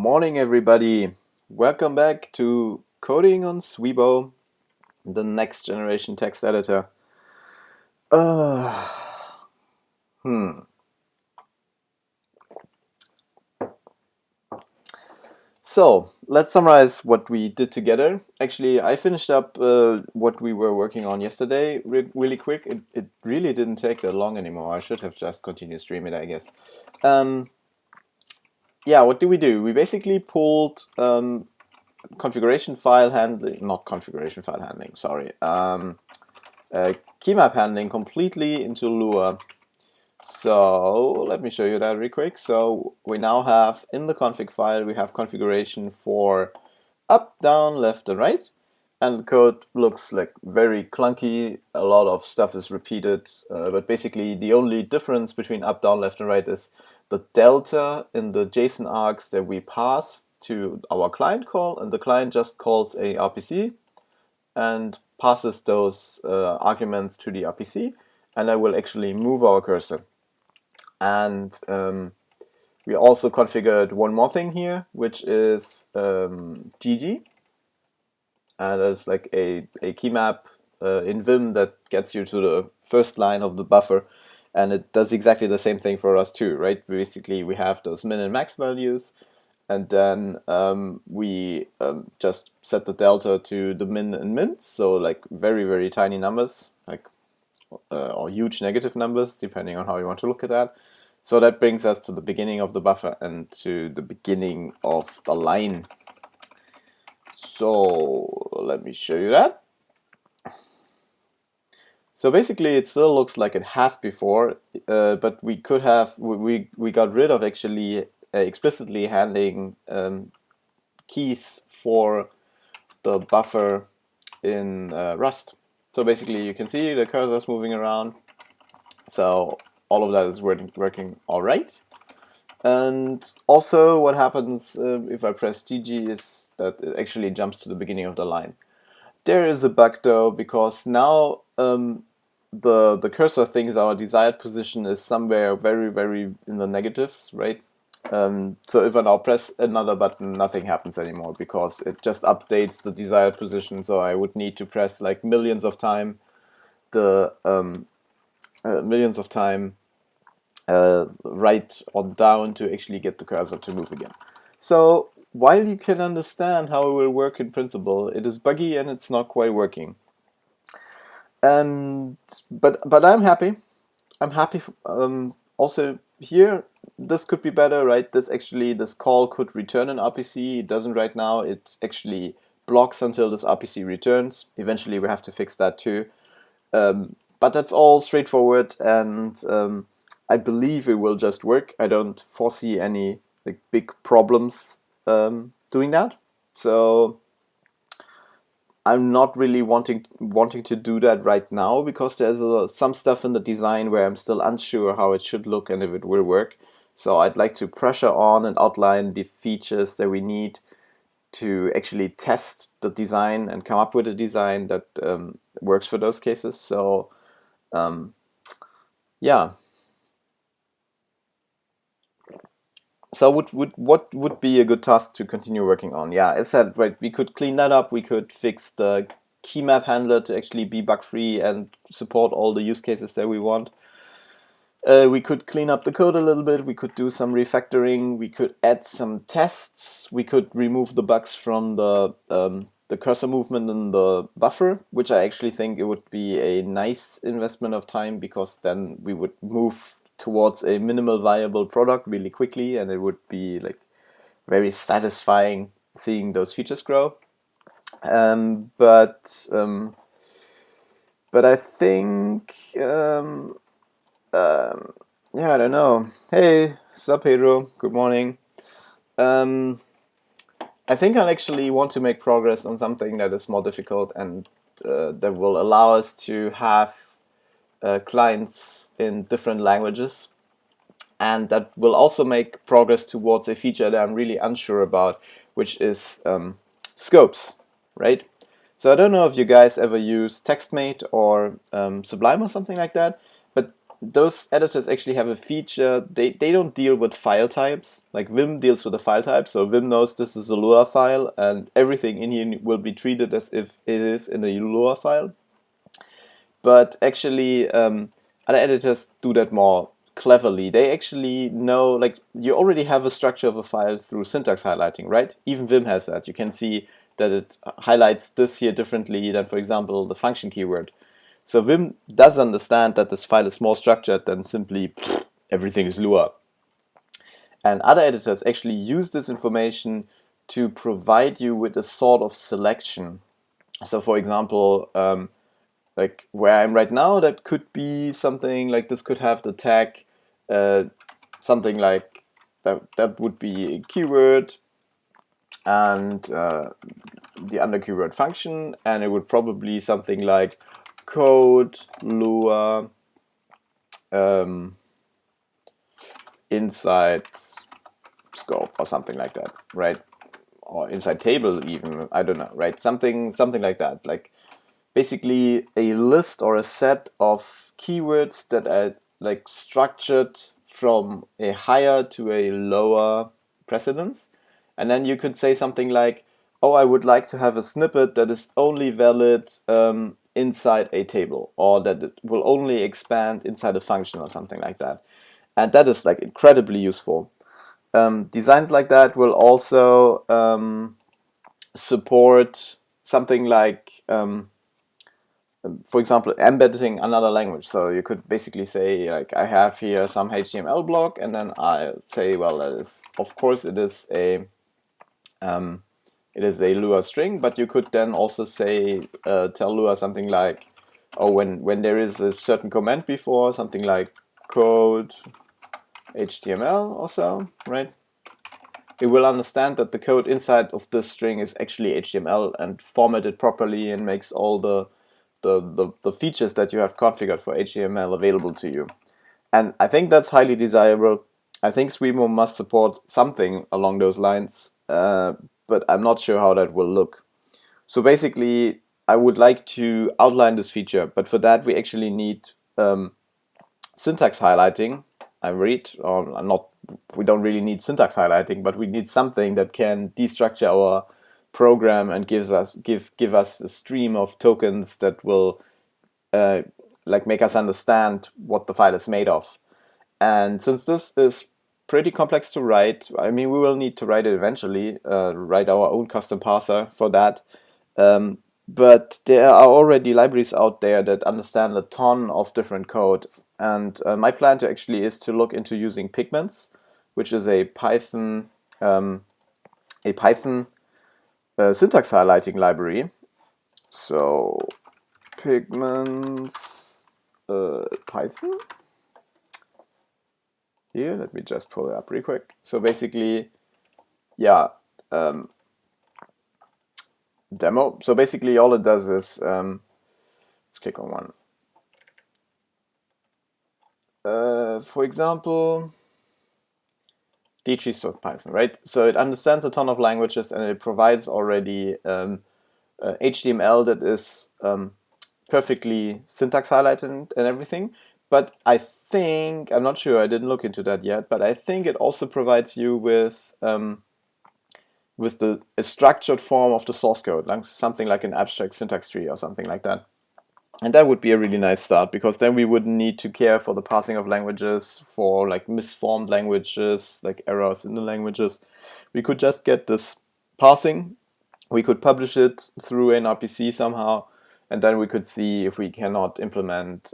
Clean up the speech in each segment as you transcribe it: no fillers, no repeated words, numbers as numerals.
Morning, everybody. Welcome back to Coding on Swiboe, the next generation text editor. Uh, hmm. So let's summarize what we did together. Actually, I finished up what we were working on yesterday really quick. It really didn't take that long anymore. I should have just continued streaming it, I guess. Um, yeah, what did we do? We basically pulled configuration file handling, not configuration file handling, sorry. Key map handling completely into Lua. So let me show you that real quick. So we now have in the config file, we have configuration for up, down, left, and right. And the code looks like very clunky. A lot of stuff is repeated. But basically, the only difference between up, down, left, and right is the delta in the JSON args that we pass to our client call. And the client just calls a RPC and passes those arguments to the RPC, and I will actually move our cursor. And we also configured one more thing here, which is GG, and there's like a key map in Vim that gets you to the first line of the buffer, and it does exactly the same thing for us too, right? Basically, we have those min and max values, and then we just set the delta to the min and min, so like very, very tiny numbers, like or huge negative numbers, depending on how you want to look at that. So that brings us to the beginning of the buffer and to the beginning of the line. So let me show you that. So basically it still looks like it has before, but we could have, we got rid of actually explicitly handling keys for the buffer in Rust. So basically you can see the cursor is moving around. So all of that is working all right. And also what happens if I press GG is that it actually jumps to the beginning of the line. There is a bug though, because now the cursor thinks our desired position is somewhere very, very in the negatives, right? So if I now press another button, nothing happens anymore because it just updates the desired position. So I would need to press like millions of time right or down to actually get the cursor to move again. So while you can understand how it will work in principle, it is buggy and it's not quite working. And but I'm happy. I'm happy. Also here, this could be better, right? This call could return an RPC. It doesn't right now. It actually blocks until this RPC returns. Eventually, we have to fix that too. But that's all straightforward, and I believe it will just work. I don't foresee any like big problems doing that. So I'm not really wanting to do that right now because there's some stuff in the design where I'm still unsure how it should look and if it will work. So I'd like to pressure on and outline the features that we need to actually test the design and come up with a design that works for those cases. So yeah. So what would be a good task to continue working on? Yeah, as said, right, we could clean that up. We could fix the key map handler to actually be bug free and support all the use cases that we want. We could clean up the code a little bit. We could do some refactoring. We could add some tests. We could remove the bugs from the cursor movement in the buffer, which I actually think it would be a nice investment of time because then we would move towards a minimal viable product really quickly, and it would be like very satisfying seeing those features grow. But I think yeah, I don't know. Hey, sup, Pedro? Good morning. I think I'll actually want to make progress on something that is more difficult and that will allow us to have clients in different languages, and that will also make progress towards a feature that I'm really unsure about, which is scopes, right? So I don't know if you guys ever use TextMate or Sublime or something like that, but those editors actually have a feature. They don't deal with file types. Like Vim deals with a file type, so Vim knows this is a Lua file, and everything in here will be treated as if it is in a Lua file. But actually, other editors do that more cleverly. They actually know, like, you already have a structure of a file through syntax highlighting, right? Even Vim has that. You can see that it highlights this here differently than, for example, the function keyword. So Vim does understand that this file is more structured than simply everything is Lua. And other editors actually use this information to provide you with a sort of selection. So for example, like where I'm right now, that could be something like this could have the tag, something like that would be a keyword and the under keyword function, and it would probably something like code Lua inside scope or something like that, right? Or inside table even, I don't know, right? Something like that. Like basically a list or a set of keywords that are like structured from a higher to a lower precedence. And then you could say something like, oh, I would like to have a snippet that is only valid inside a table, or that it will only expand inside a function or something like that. And that is like incredibly useful. Designs like that will also support something like for example, embedding another language. So you could basically say, like, I have here some HTML block, and then I say, well, that is, of course, it is a Lua string, but you could then also say, tell Lua something like, oh, when there is a certain command before, something like code HTML or so, right? It will understand that the code inside of this string is actually HTML and format it properly and makes all the features that you have configured for HTML available to you. And I think that's highly desirable. I think Swiboe must support something along those lines, but I'm not sure how that will look. So basically, I would like to outline this feature, but for that we actually need syntax highlighting. We don't really need syntax highlighting, but we need something that can destructure our program and give us a stream of tokens that will like make us understand what the file is made of. And since this is pretty complex to write, I mean, we will need to write it eventually, write our own custom parser for that. But there are already libraries out there that understand a ton of different code. And my plan is to look into using Pigments, which is a Python syntax highlighting library. So Pigments Python. Here, let me just pull it up real quick. So basically, yeah, demo. So basically, all it does is let's click on one. For example, D-trees of Python, right? So it understands a ton of languages and it provides already HTML that is perfectly syntax highlighted and everything. But I'm not sure, I didn't look into that yet, but I think it also provides you with a structured form of the source code, like something like an abstract syntax tree or something like that. And that would be a really nice start, because then we wouldn't need to care for the parsing of languages, for like misformed languages, like errors in the languages. We could just get this parsing, we could publish it through an RPC somehow, and then we could see if we cannot implement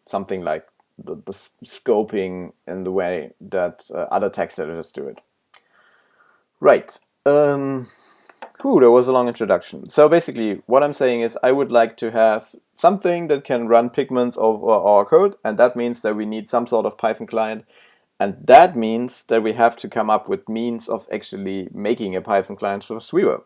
something like the scoping in the way that other text editors do it. Right. That was a long introduction. So basically, what I'm saying is I would like to have something that can run Pigments over our code, and that means that we need some sort of Python client, and that means that we have to come up with means of actually making a Python client for Swiboe.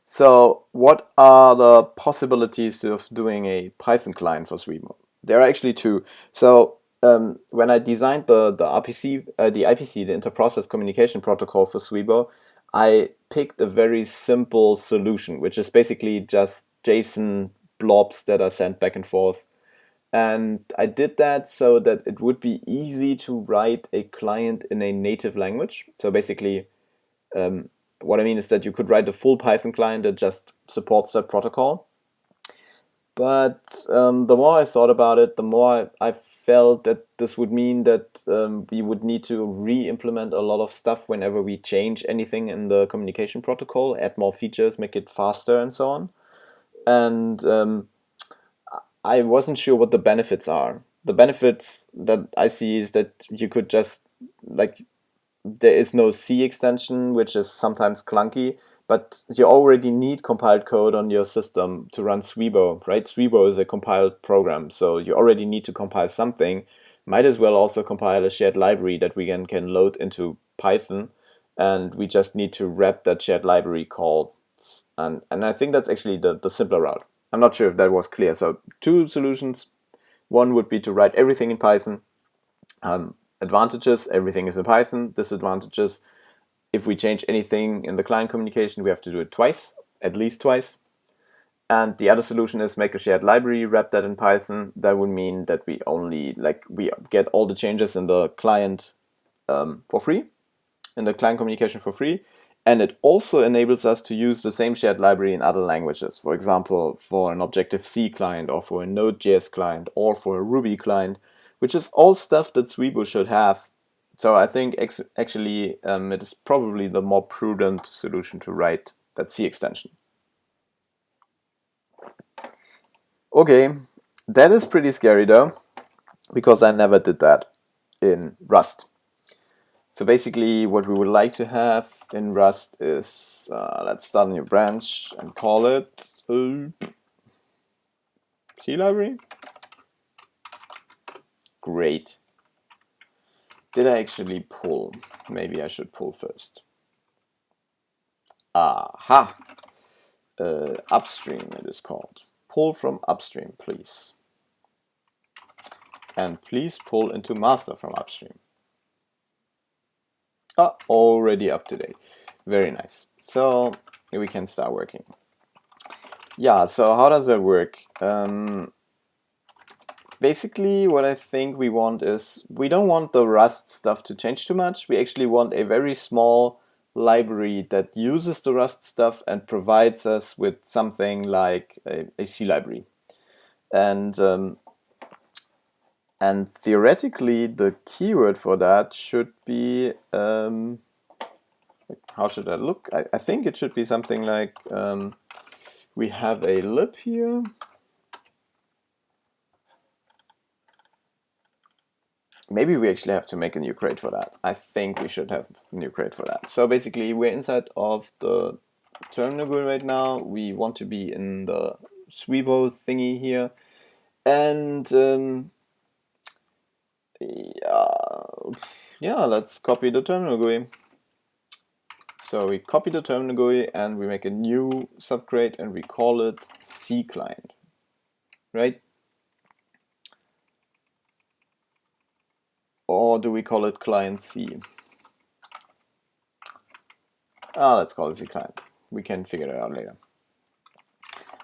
So what are the possibilities of doing a Python client for Swiboe? There are actually two. So when I designed the IPC, the Inter-Process Communication Protocol for Swiboe, I picked a very simple solution, which is basically just JSON blobs that are sent back and forth. And I did that so that it would be easy to write a client in a native language. So basically, what I mean is that you could write a full Python client that just supports that protocol. But the more I thought about it, the more I felt that this would mean that we would need to re-implement a lot of stuff whenever we change anything in the communication protocol, add more features, make it faster, and so on. And I wasn't sure what the benefits are. The benefits that I see is that you could just, like, there is no C extension, which is sometimes clunky, but you already need compiled code on your system to run Swiboe, right? Swiboe is a compiled program, so you already need to compile something. Might as well also compile a shared library that we can load into Python, and we just need to wrap that shared library call. And I think that's actually the simpler route. I'm not sure if that was clear. So two solutions. One would be to write everything in Python. Advantages, everything is in Python. Disadvantages, if we change anything in the client communication, we have to do it twice, at least twice. And the other solution is make a shared library, wrap that in Python. That would mean that we only, we get all the changes in the client for free, in the client communication for free. And it also enables us to use the same shared library in other languages. For example, for an Objective-C client, or for a Node.js client, or for a Ruby client, which is all stuff that Swiboe should have. So I think actually it is probably the more prudent solution to write that C extension. Okay, that is pretty scary though, because I never did that in Rust. So basically what we would like to have in Rust is, let's start a new branch and call it C library. Great. Did I actually pull? Maybe I should pull first. Aha! Upstream it is called. Pull from upstream, please. And please pull into master from upstream. Already up to date. Very nice. So we can start working. Yeah, so how does that work? Basically, what I think we want is, we don't want the Rust stuff to change too much. We actually want a very small library that uses the Rust stuff and provides us with something like a C library. And theoretically, the keyword for that should be, how should that look? I think it should be something like, we have a lib here. Maybe we actually have to make a new crate for that. I think we should have a new crate for that. So basically, we're inside of the terminal GUI right now. We want to be in the Swiboe thingy here. And yeah, let's copy the terminal GUI. So we copy the terminal GUI and we make a new subcrate and we call it C client, right? Or do we call it client C? Let's call it C client. We can figure it out later.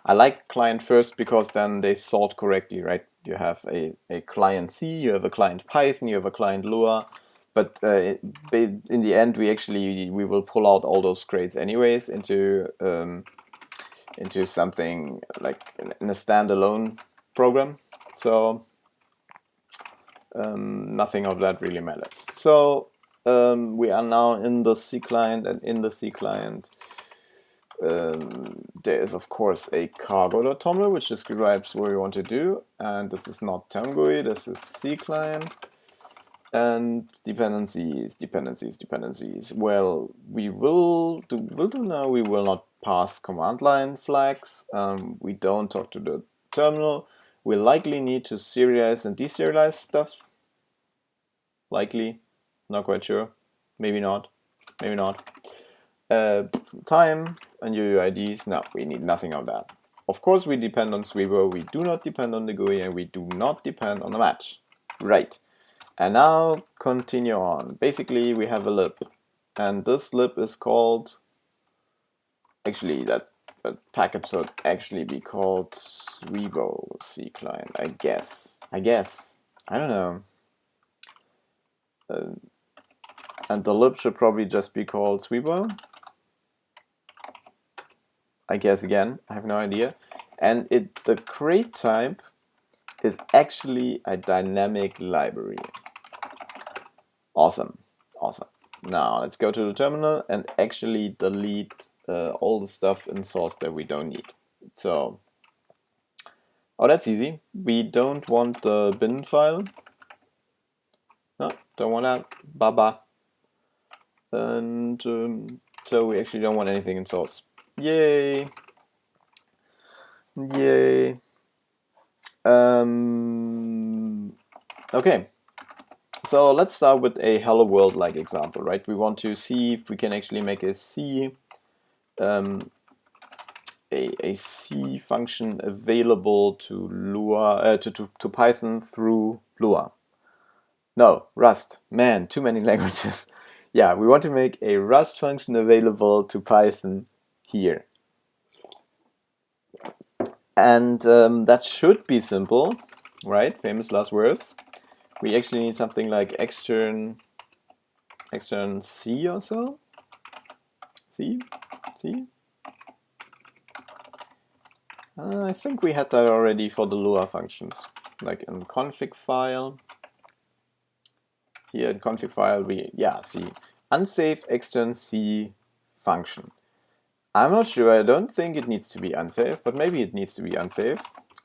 I like client first because then they sort correctly, right? You have a client C, you have a client Python, you have a client Lua, but in the end we will pull out all those crates anyways into something like in a standalone program. So nothing of that really matters. So we are now in the C client, and in the C client there is of course a cargo.toml which describes what we want to do, and this is not term GUI, this is C client. And dependencies. Well, we will do now. We will not pass command line flags. We don't talk to the terminal. We likely need to serialize and deserialize stuff. Likely, not quite sure. Maybe not. Maybe not. Time and UUIDs. No, we need nothing of that. Of course, we depend on Swiboe. We do not depend on the GUI, and we do not depend on the match. Right. And now continue on. Basically, we have a lib, and this lib is called, actually that package should actually be called Swiboe C client, I guess. I guess. I don't know. And the lib should probably just be called Swiboe. I guess again, I have no idea. And the crate type is actually a dynamic library. Awesome, awesome. Now let's go to the terminal and actually delete all the stuff in source that we don't need. So, oh, that's easy. We don't want the bin file. No, don't want that. Baba. And so we actually don't want anything in source. Yay! Yay! Okay. So let's start with a hello world like example, right? We want to see if we can actually make a C a C function available to Lua to Python through Lua. No, Rust. Man, too many languages. Yeah, we want to make a Rust function available to Python here. And that should be simple, right? Famous last words. We actually need something like extern C or so. C? I think we had that already for the Lua functions, like in config file. Here in config file, see, unsafe extern C function. I'm not sure, I don't think it needs to be unsafe, but maybe it needs to be unsafe.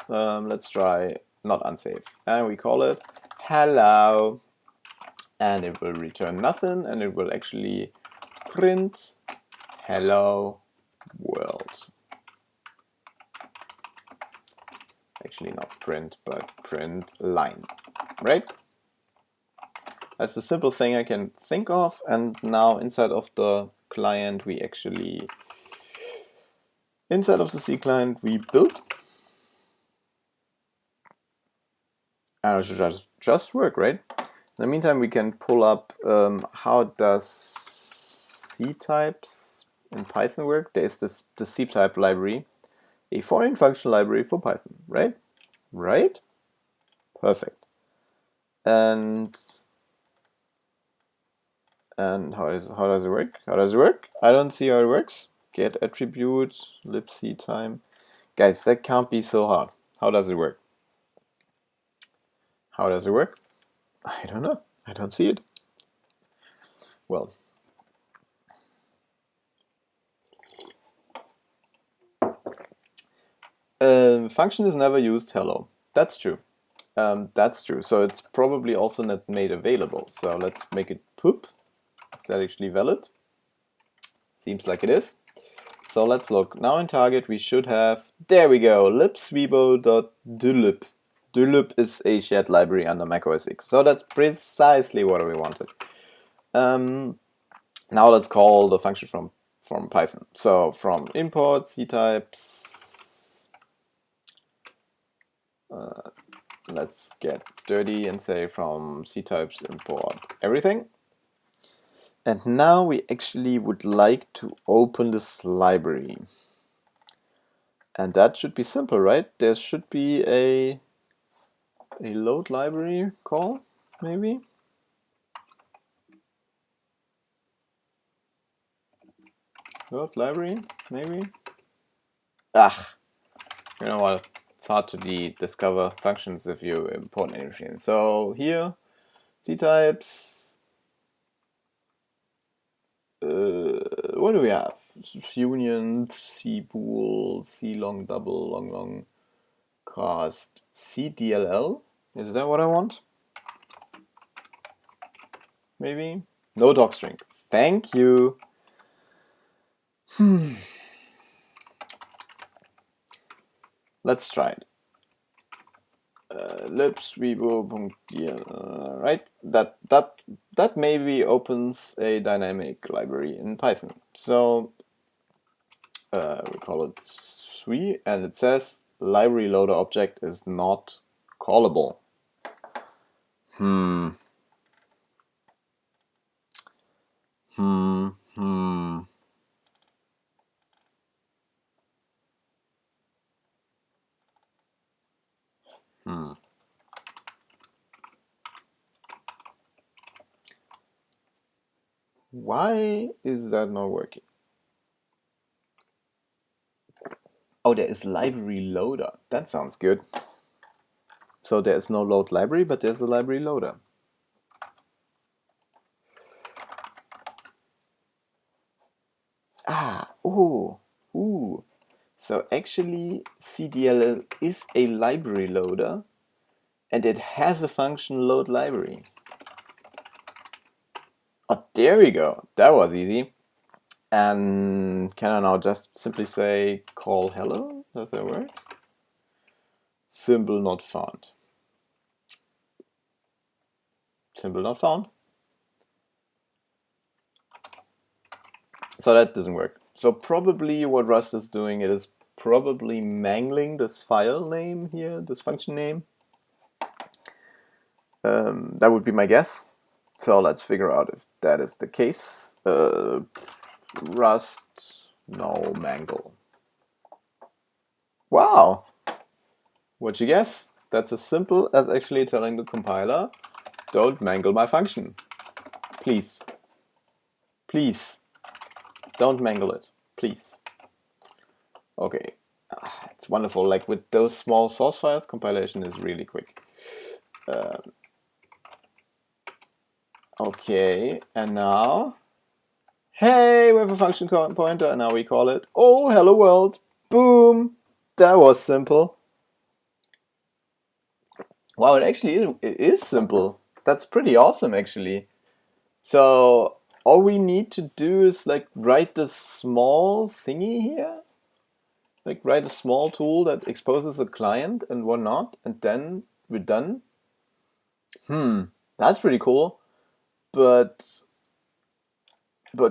Let's try not unsafe. And we call it hello. And it will return nothing, and it will actually print hello world. Actually not print, but print line, right? That's a simple thing I can think of, and now inside of the client we actually, inside of the C client we build, and it should just work, right? In the meantime we can pull up how does C types in Python work. There's the C type library, a foreign function library for Python, right? Right? Perfect. And how does it work? How does it work? I don't see how it works. Get attribute, lipsy time. Guys, that can't be so hard. How does it work? How does it work? I don't know. I don't see it. Well, function is never used hello. That's true. That's true. So it's probably also not made available. So let's make it poop. Is that actually valid? Seems like it is. So let's look. Now in target we should have, there we go, libswiboe.dylib. Dylib is a shared library under macOS X. So that's precisely what we wanted. Now let's call the function from Python. So from import ctypes, let's get dirty and say from ctypes import everything. And now we actually would like to open this library. And that should be simple, right? There should be a load library call, maybe? Load library, maybe? Ah, you know what? It's hard to discover functions if you import anything. So here, ctypes. What do we have? Union, cbool, clong double, long cast, cdll. Is that what I want? Maybe? No docstring. Thank you. Let's try it. Libswiboe.dll, right? That maybe opens a dynamic library in Python. So we call it Swi, and it says library loader object is not callable. Hmm. Why is that not working? Oh, there is library loader. That sounds good. So there is no load library, but there's a library loader. Ooh. So actually, CDLL is a library loader, and it has a function load library. Oh, there we go. That was easy. And can I now just simply say call hello? Does that work? Symbol not found. Symbol not found. So that doesn't work. So probably what Rust is doing, it is probably mangling this file name here, this function name. That would be my guess. So let's figure out if that is the case. Rust, no mangle. Wow! What'd you guess? That's as simple as actually telling the compiler, don't mangle my function. Please. Please. Don't mangle it. Please. Okay. It's wonderful. Like with those small source files, compilation is really quick. Okay, and now, hey, we have a function pointer, and now we call it, oh, hello world. Boom. That was simple. Wow, it is simple. That's pretty awesome, actually. So all we need to do is like write this small thingy here, like write a small tool that exposes a client and whatnot, and then we're done. That's pretty cool. But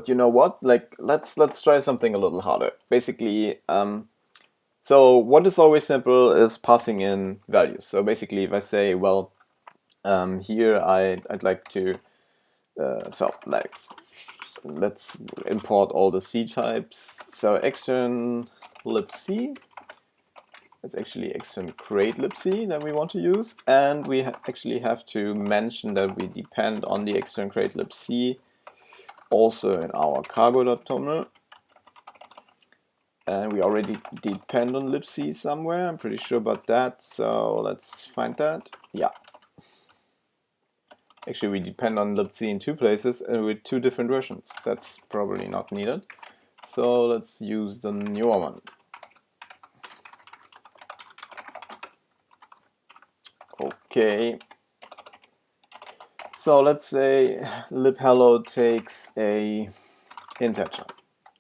you know what? Like let's try something a little harder. Basically, so what is always simple is passing in values. So basically, if I say, well, here I'd like to, so like let's import all the C types. So extern lipsy. It's actually extern create lipsy that we want to use, and we actually have to mention that we depend on the extern create lipsy also in our cargo.toml. And we already depend on lipsy somewhere, I'm pretty sure about that, so let's find that. Yeah. Actually, we depend on lipsy in two places and with two different versions. That's probably not needed. So let's use the newer one. Okay. So let's say libhello takes a integer.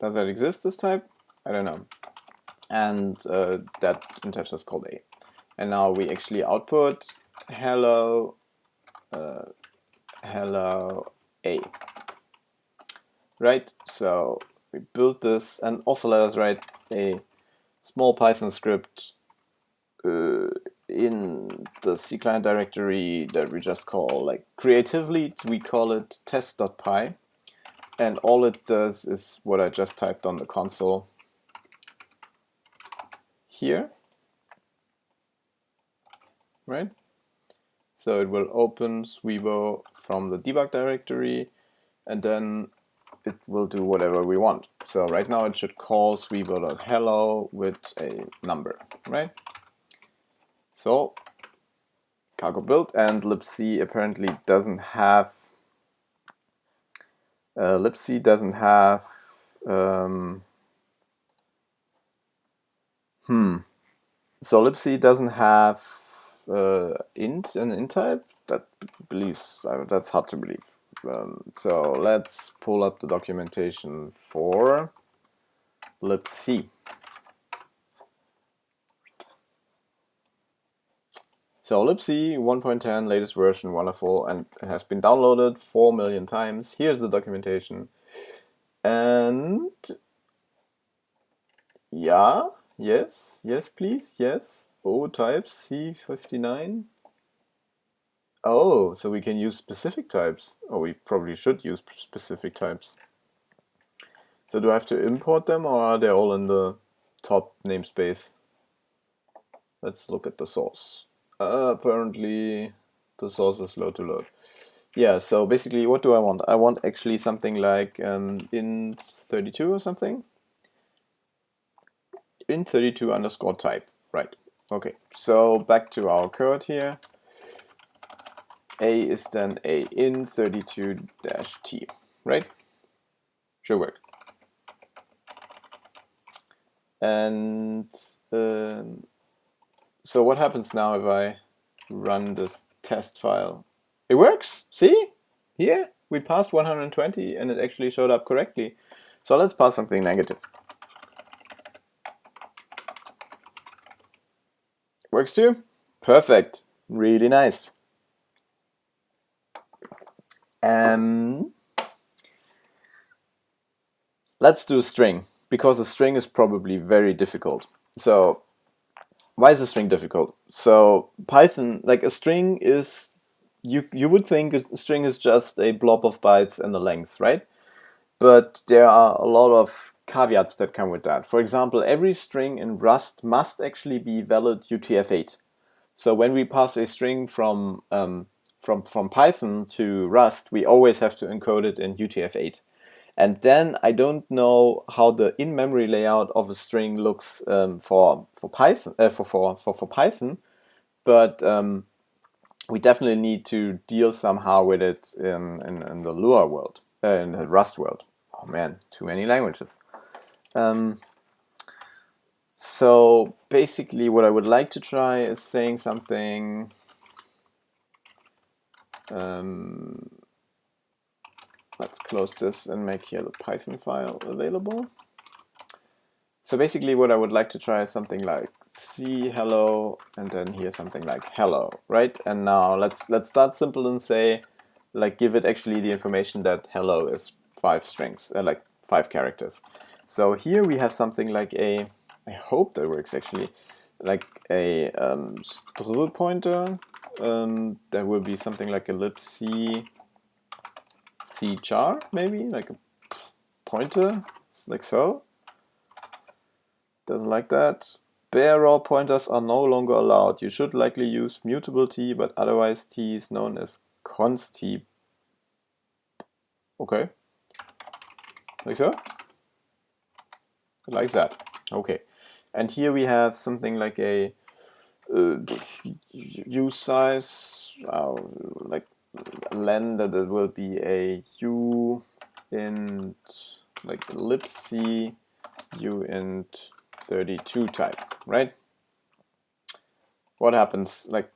Does that exist, this type? I don't know. And that integer is called a. And now we actually output hello hello a. Right, so we built this, and also let us write a small Python script in the C client directory that we just call, like creatively, we call it test.py, and all it does is what I just typed on the console here, right? So it will open Swiboe from the debug directory, and then it will do whatever we want. So right now it should call swiboe.hello with a number, right? So cargo built, and lipsy apparently doesn't have lipsy doesn't have so lipsy doesn't have an int type. That believes that's hard to believe. So let's pull up the documentation for lipsy. So lipsy 1.10 latest version, wonderful, and it has been downloaded 4 million times. Here's the documentation. And yeah, yes, please, yes. O types C59. Oh, so we can use specific types. Oh, we probably should use specific types. So do I have to import them, or are they all in the top namespace? Let's look at the source. Apparently the source is slow to load. Yeah, so basically what do I want? I want actually something like int32 or something. Int32 underscore type. Right. Okay, so back to our code here. A is then a int32-t, right? Should work. And so what happens now if I run this test file? It works. See? Here we passed 120 and it actually showed up correctly. So let's pass something negative. Works too? Perfect. Really nice. And let's do a string, because a string is probably very difficult. So why is a string difficult? So Python, like a string is, you would think a string is just a blob of bytes and a length, right? But there are a lot of caveats that come with that. For example, every string in Rust must actually be valid UTF-8. So when we pass a string from Python to Rust, we always have to encode it in UTF-8. And then I don't know how the in-memory layout of a string looks for Python for Python, but we definitely need to deal somehow with it in the Lua world, in the Rust world. Oh man, too many languages. So basically, what I would like to try is saying something. Let's close this and make here the Python file available. So basically what I would like to try is something like C hello and then here something like hello, right? And now let's start simple and say, like, give it actually the information that hello is 5 strings, like 5 characters. So here we have something like a, I hope that works actually, like a str pointer. There will be something like a lipsy C char, maybe like a pointer, like so. Doesn't like that. Bare raw pointers are no longer allowed. You should likely use mutable t, but otherwise t is known as const t. Okay. Like so? Like that. Okay. And here we have something like a use size, like len, that it will be a u int, like lipsy u int 32 type, right? What happens? Like,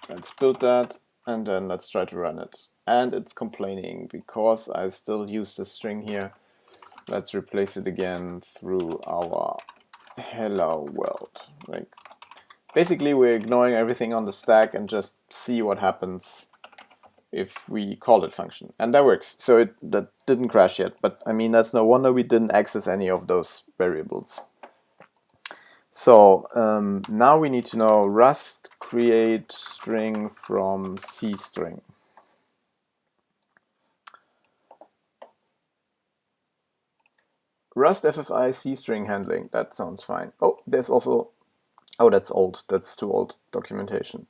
let's build that and then let's try to run it. And it's complaining because I still use the string here. Let's replace it again through our hello world. Like, basically, we're ignoring everything on the stack and just see what happens if we call it function. And that works. So that didn't crash yet. But I mean, that's no wonder we didn't access any of those variables. So now we need to know Rust create string from C string. Rust FFI C string handling. That sounds fine. Oh, there's also, oh, that's old. That's too old documentation.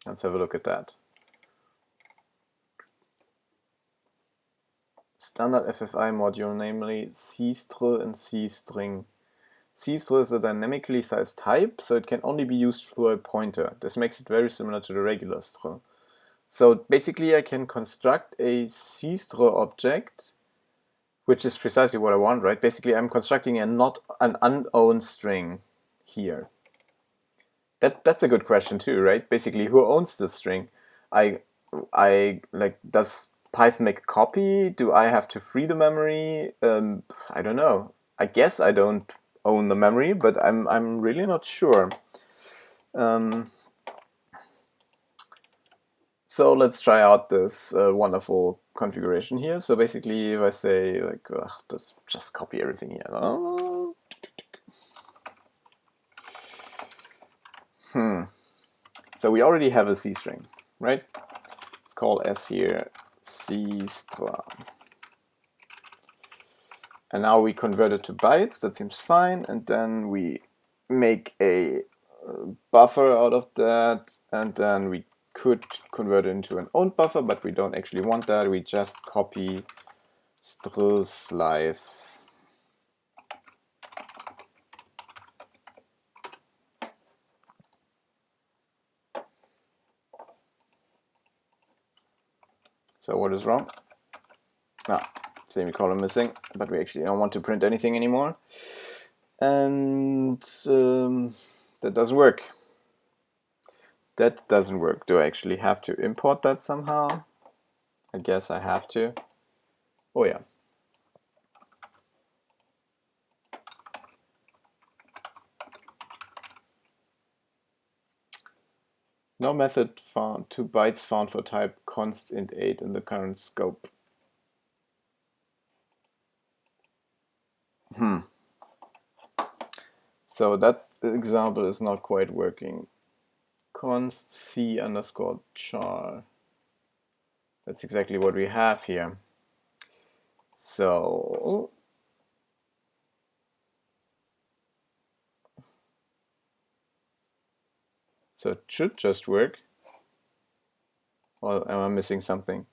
Let's have a look at that. Standard FFI module, namely C-str and C-string. C-str is a dynamically sized type, so it can only be used through a pointer. This makes it very similar to the regular str. So basically I can construct a C-str object, which is precisely what I want, right? Basically I'm constructing not an unowned string here. That's a good question too, right? Basically, who owns this string? I like, does Python make a copy? Do I have to free the memory? I don't know. I guess I don't own the memory, but I'm really not sure. So let's try out this wonderful configuration here. So basically, if I say like, let's just copy everything here. So we already have a C string, right? Let's call S here C str. And now we convert it to bytes, that seems fine, and then we make a buffer out of that, and then we could convert it into an owned buffer, but we don't actually want that. We just copy str slice. So what is wrong? No, semicolon missing, but we actually don't want to print anything anymore. And that doesn't work. That doesn't work. Do I actually have to import that somehow? I guess I have to. Oh yeah. No method found. 2 bytes found for type const int 8 in the current scope. So that example is not quite working. Const c underscore char. That's exactly what we have here. So it should just work. Or am I missing something?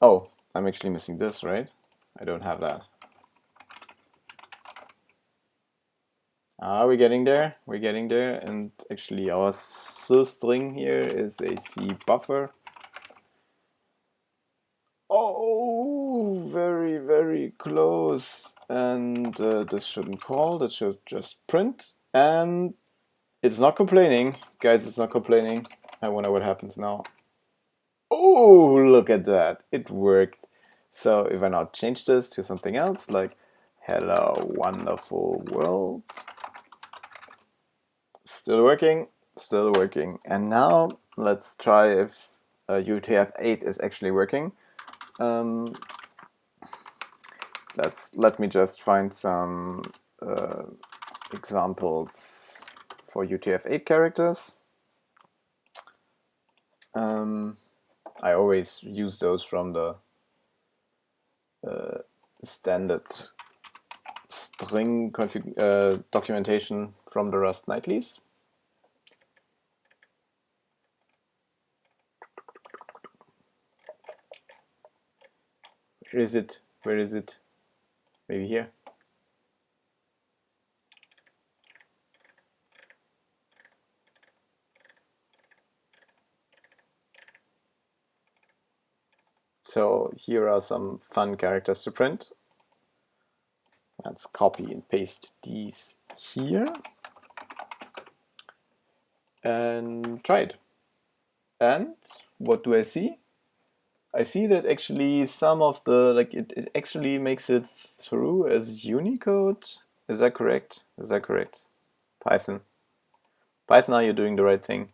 Oh, I'm actually missing this, right? I don't have that. We're getting there. We're getting there. And actually our string here is a C buffer. Oh, very, very close. And this shouldn't call. That should just print. And it's not complaining. Guys, it's not complaining. I wonder what happens now. Oh, look at that. It worked. So if I now change this to something else, like hello, wonderful world. Still working, still working. And now let's try if UTF-8 is actually working. Let me just find some examples for UTF-8 characters. I always use those from the standard string documentation from the Rust nightlies. Where is it? Where is it? Maybe here. So here are some fun characters to print. Let's copy and paste these here and try it. And what do I see? I see that actually some of the, it actually makes it through as Unicode. Is that correct? Is that correct? Python. Python, are you doing the right thing?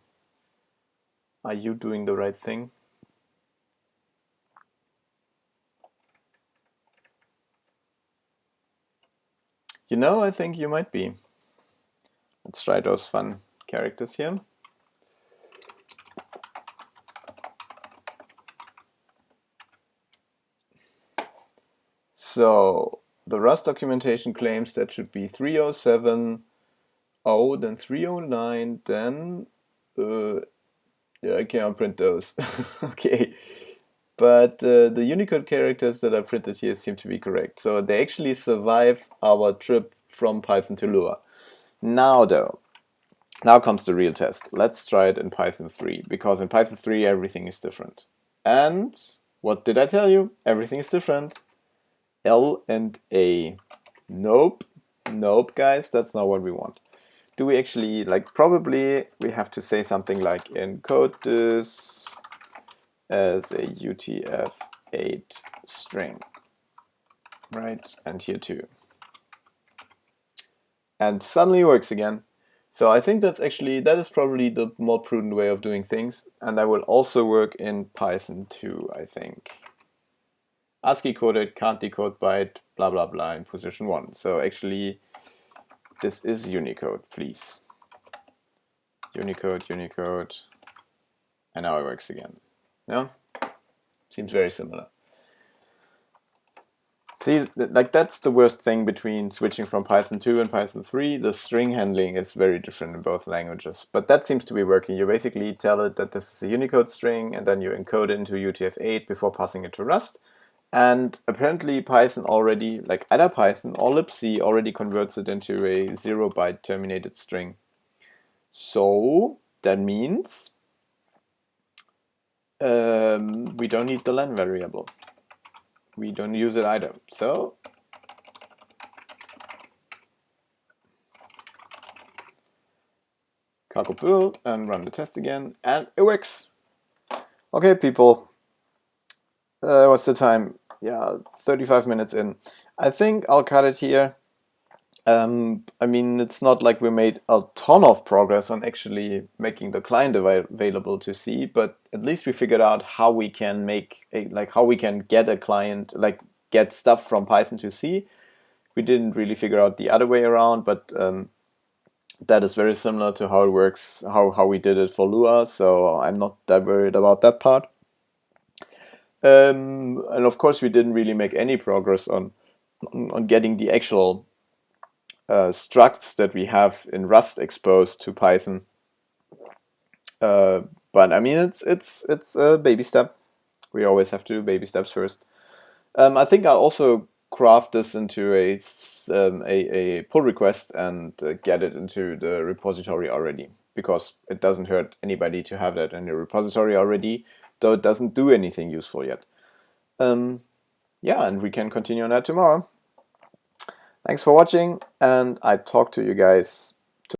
Are you doing the right thing? You know, I think you might be. Let's try those fun characters here. So the Rust documentation claims that should be 307, then 309, then yeah, I can't print those. Okay, but the Unicode characters that are printed here seem to be correct. So they actually survive our trip from Python to Lua. Now though, now comes the real test. Let's try it in Python 3, because in Python 3 everything is different. And what did I tell you? Everything is different. L and A. Nope. Nope, guys, that's not what we want. Do we actually, probably we have to say something like encode this as a UTF-8 string, right? And here too. And suddenly it works again. So I think that is probably the more prudent way of doing things. And that will also work in Python too, I think. ASCII coded, can't decode byte, blah, blah, blah in position 1. So actually, this is Unicode, please. Unicode, Unicode. And now it works again. Yeah? Seems very similar. See, like that's the worst thing between switching from Python 2 and Python 3. The string handling is very different in both languages, but that seems to be working. You basically tell it that this is a Unicode string, and then you encode it into UTF-8 before passing it to Rust. And apparently Python already, like either Python or lipsy, already converts it into a 0-byte terminated string. So that means we don't need the len variable. We don't use it either. So cargo build and run the test again, and it works. Okay, people. What's the time? Yeah, 35 minutes in. I think I'll cut it here. I mean, it's not like we made a ton of progress on actually making the client available to see, but at least we figured out how we can make how we can get a client, like get stuff from Python to C. We didn't really figure out the other way around, but that is very similar to how it works, how we did it for Lua, so I'm not that worried about that part. And of course, we didn't really make any progress on getting the actual structs that we have in Rust exposed to Python. But I mean, it's a baby step. We always have to do baby steps first. I think I'll also craft this into a pull request and get it into the repository already, because it doesn't hurt anybody to have that in the repository already, though it doesn't do anything useful yet. Yeah, and we can continue on that tomorrow. Thanks for watching, and I talk to you guys